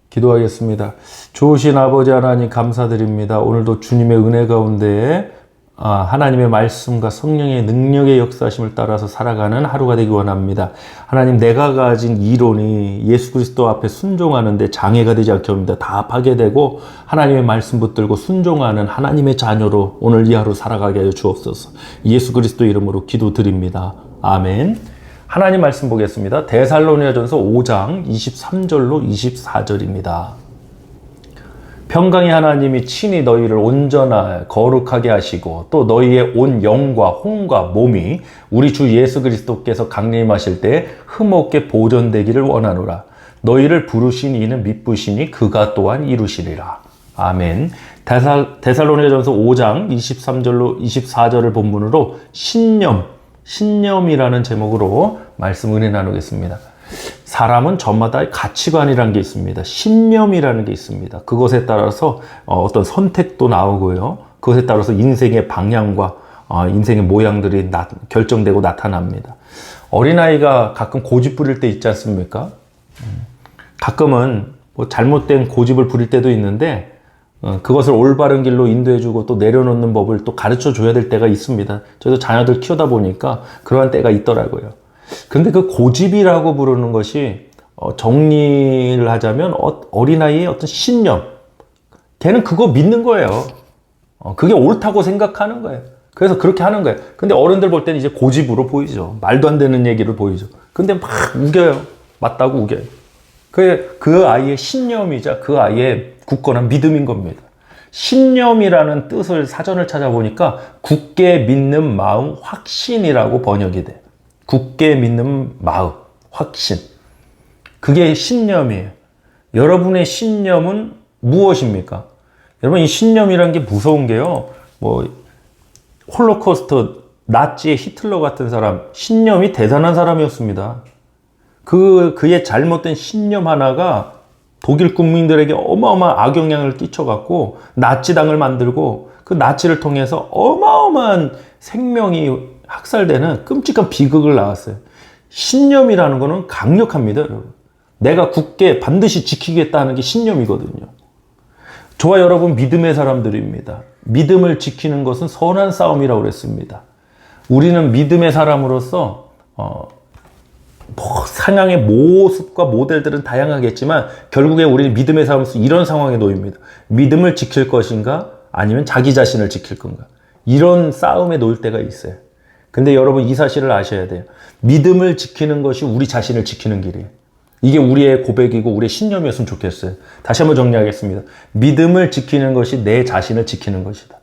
기도하겠습니다. 좋으신 아버지 하나님 감사드립니다. 오늘도 주님의 은혜 가운데 하나님의 말씀과 성령의 능력의 역사심을 따라서 살아가는 하루가 되기 원합니다. 하나님, 내가 가진 이론이 예수 그리스도 앞에 순종하는데 장애가 되지 않게 합니다. 다 파괴되고 하나님의 말씀 붙들고 순종하는 하나님의 자녀로 오늘 이 하루 살아가게 하여 주옵소서. 예수 그리스도 이름으로 기도드립니다. 아멘. 하나님 말씀 보겠습니다. 데살로니가전서 5장 23절로 24절입니다. 평강의 하나님이 친히 너희를 온전하게 거룩하게 하시고 또 너희의 온 영과 혼과 몸이 우리 주 예수 그리스도께서 강림하실 때 흠없게 보존되기를 원하노라. 너희를 부르신 이는 미쁘시니 그가 또한 이루시리라. 아멘. 데살로니가전서 5장 23절로 24절을 본문으로 신념이라는 제목으로 말씀 은혜 나누겠습니다. 사람은 저마다 가치관이라는 게 있습니다. 신념이라는 게 있습니다. 그것에 따라서 어떤 선택도 나오고요. 그것에 따라서 인생의 방향과 인생의 모양들이 결정되고 나타납니다. 어린아이가 가끔 고집 부릴 때 있지 않습니까? 가끔은 뭐 잘못된 고집을 부릴 때도 있는데 그것을 올바른 길로 인도해주고 또 내려놓는 법을 또 가르쳐줘야 될 때가 있습니다. 저도 자녀들 키우다 보니까 그러한 때가 있더라고요. 근데 그 고집이라고 부르는 것이 정리를 하자면 어린아이의 어떤 신념, 걔는 그거 믿는 거예요. 그게 옳다고 생각하는 거예요. 그래서 그렇게 하는 거예요. 근데 어른들 볼 때는 이제 고집으로 보이죠. 말도 안 되는 얘기를 보이죠. 근데 막 우겨요. 맞다고 우겨요. 그 아이의 신념이자 그 아이의 굳건한 믿음인 겁니다. 신념이라는 뜻을 사전을 찾아보니까 굳게 믿는 마음, 확신이라고 번역이 돼요. 굳게 믿는 마음, 확신. 그게 신념이에요. 여러분의 신념은 무엇입니까? 여러분, 이 신념이라는 게 무서운 게요. 홀로코스트, 나치의 히틀러 같은 사람, 신념이 대단한 사람이었습니다. 그의 잘못된 신념 하나가 독일 국민들에게 어마어마한 악영향을 끼쳐갖고 나치당을 만들고 그 나치를 통해서 어마어마한 생명이 학살되는 끔찍한 비극을 낳았어요. 신념이라는 거는 강력합니다, 여러분. 내가 굳게 반드시 지키겠다는 게 신념이거든요. 저와 여러분 믿음의 사람들입니다. 믿음을 지키는 것은 선한 싸움이라고 그랬습니다. 우리는 믿음의 사람으로서 상향의 모습과 모델들은 다양하겠지만 결국에 우리는 믿음의 사람으로서 이런 상황에 놓입니다. 믿음을 지킬 것인가 아니면 자기 자신을 지킬 건가, 이런 싸움에 놓일 때가 있어요. 근데 여러분, 이 사실을 아셔야 돼요. 믿음을 지키는 것이 우리 자신을 지키는 길이에요. 이게 우리의 고백이고 우리의 신념이었으면 좋겠어요. 다시 한번 정리하겠습니다. 믿음을 지키는 것이 내 자신을 지키는 것이다.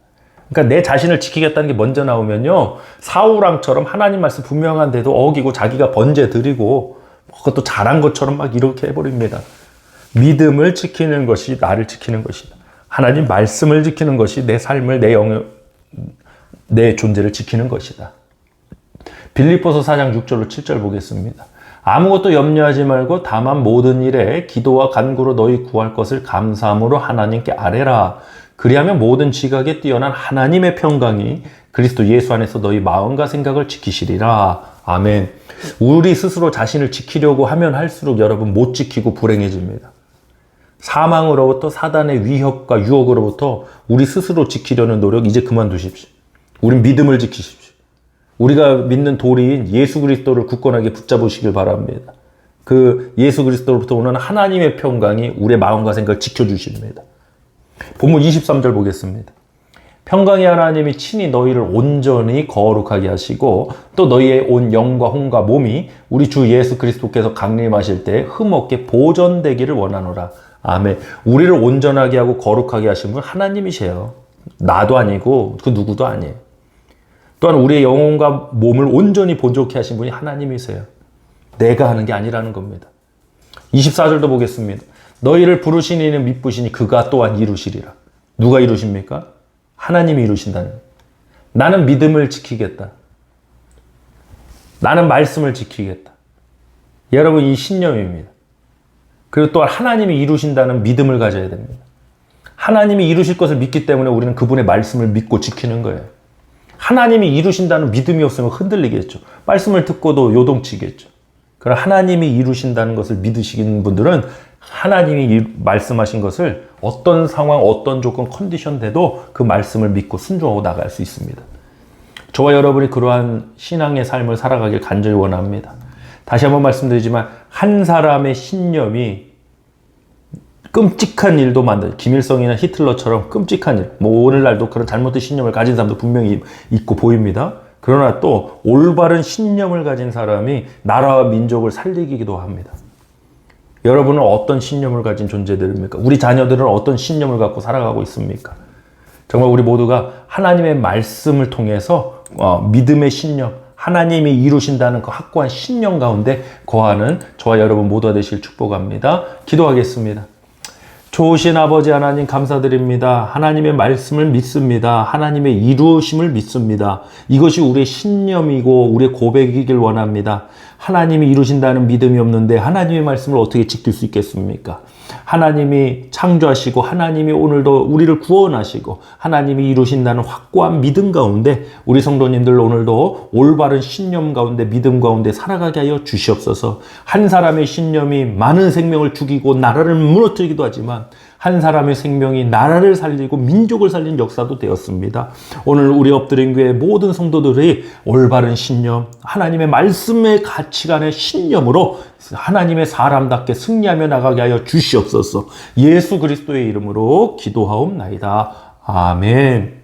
그러니까 내 자신을 지키겠다는 게 먼저 나오면요, 사울왕처럼 하나님 말씀 분명한데도 어기고 자기가 번제 드리고 그것도 잘한 것처럼 막 이렇게 해버립니다. 믿음을 지키는 것이 나를 지키는 것이다. 하나님 말씀을 지키는 것이 내 삶을, 내 존재를 지키는 것이다. 빌립보서 4장 6절로 7절 보겠습니다. 아무것도 염려하지 말고 다만 모든 일에 기도와 간구로 너희 구할 것을 감사함으로 하나님께 아뢰라. 그리하면 모든 지각에 뛰어난 하나님의 평강이 그리스도 예수 안에서 너희 마음과 생각을 지키시리라. 아멘. 우리 스스로 자신을 지키려고 하면 할수록 여러분 못 지키고 불행해집니다. 사망으로부터, 사단의 위협과 유혹으로부터 우리 스스로 지키려는 노력 이제 그만두십시오. 우린 믿음을 지키십시오. 우리가 믿는 도리인 예수 그리스도를 굳건하게 붙잡으시길 바랍니다. 그 예수 그리스도로부터 오는 하나님의 평강이 우리의 마음과 생각을 지켜주십니다. 본문 23절 보겠습니다. 평강의 하나님이 친히 너희를 온전히 거룩하게 하시고 또 너희의 온 영과 혼과 몸이 우리 주 예수 그리스도께서 강림하실 때 흠없게 보존되기를 원하노라. 아멘. 우리를 온전하게 하고 거룩하게 하신 분 하나님이세요. 나도 아니고 그 누구도 아니에요. 또한 우리의 영혼과 몸을 온전히 본좋게 하신 분이 하나님이세요. 내가 하는 게 아니라는 겁니다. 24절도 보겠습니다. 너희를 부르신 이는 미쁘시니 그가 또한 이루시리라. 누가 이루십니까? 하나님이 이루신다는 거예요. 나는 믿음을 지키겠다. 나는 말씀을 지키겠다. 여러분, 이 신념입니다. 그리고 또한 하나님이 이루신다는 믿음을 가져야 됩니다. 하나님이 이루실 것을 믿기 때문에 우리는 그분의 말씀을 믿고 지키는 거예요. 하나님이 이루신다는 믿음이 없으면 흔들리겠죠. 말씀을 듣고도 요동치겠죠. 그러나 하나님이 이루신다는 것을 믿으시는 분들은 하나님이 말씀하신 것을 어떤 상황, 어떤 조건, 컨디션 돼도 그 말씀을 믿고 순종하고 나갈 수 있습니다. 저와 여러분이 그러한 신앙의 삶을 살아가길 간절히 원합니다. 다시 한번 말씀드리지만 한 사람의 신념이 끔찍한 일도 김일성이나 히틀러처럼 끔찍한 일, 오늘날도 그런 잘못된 신념을 가진 사람도 분명히 있고 보입니다. 그러나 또 올바른 신념을 가진 사람이 나라와 민족을 살리기도 합니다. 여러분은 어떤 신념을 가진 존재들입니까? 우리 자녀들은 어떤 신념을 갖고 살아가고 있습니까? 정말 우리 모두가 하나님의 말씀을 통해서 믿음의 신념, 하나님이 이루신다는 그 확고한 신념 가운데 거하는 저와 여러분 모두가 되실 축복합니다. 기도하겠습니다. 좋으신 아버지 하나님 감사드립니다. 하나님의 말씀을 믿습니다. 하나님의 이루심을 믿습니다. 이것이 우리의 신념이고 우리의 고백이길 원합니다. 하나님이 이루신다는 믿음이 없는데 하나님의 말씀을 어떻게 지킬 수 있겠습니까? 하나님이 창조하시고 하나님이 오늘도 우리를 구원하시고 하나님이 이루신다는 확고한 믿음 가운데 우리 성도님들 오늘도 올바른 신념 가운데 믿음 가운데 살아가게 하여 주시옵소서. 한 사람의 신념이 많은 생명을 죽이고 나라를 무너뜨리기도 하지만 한 사람의 생명이 나라를 살리고 민족을 살린 역사도 되었습니다. 오늘 우리 엎드린 교회 모든 성도들이 올바른 신념, 하나님의 말씀의 가치관의 신념으로 하나님의 사람답게 승리하며 나가게 하여 주시옵소서. 예수 그리스도의 이름으로 기도하옵나이다. 아멘.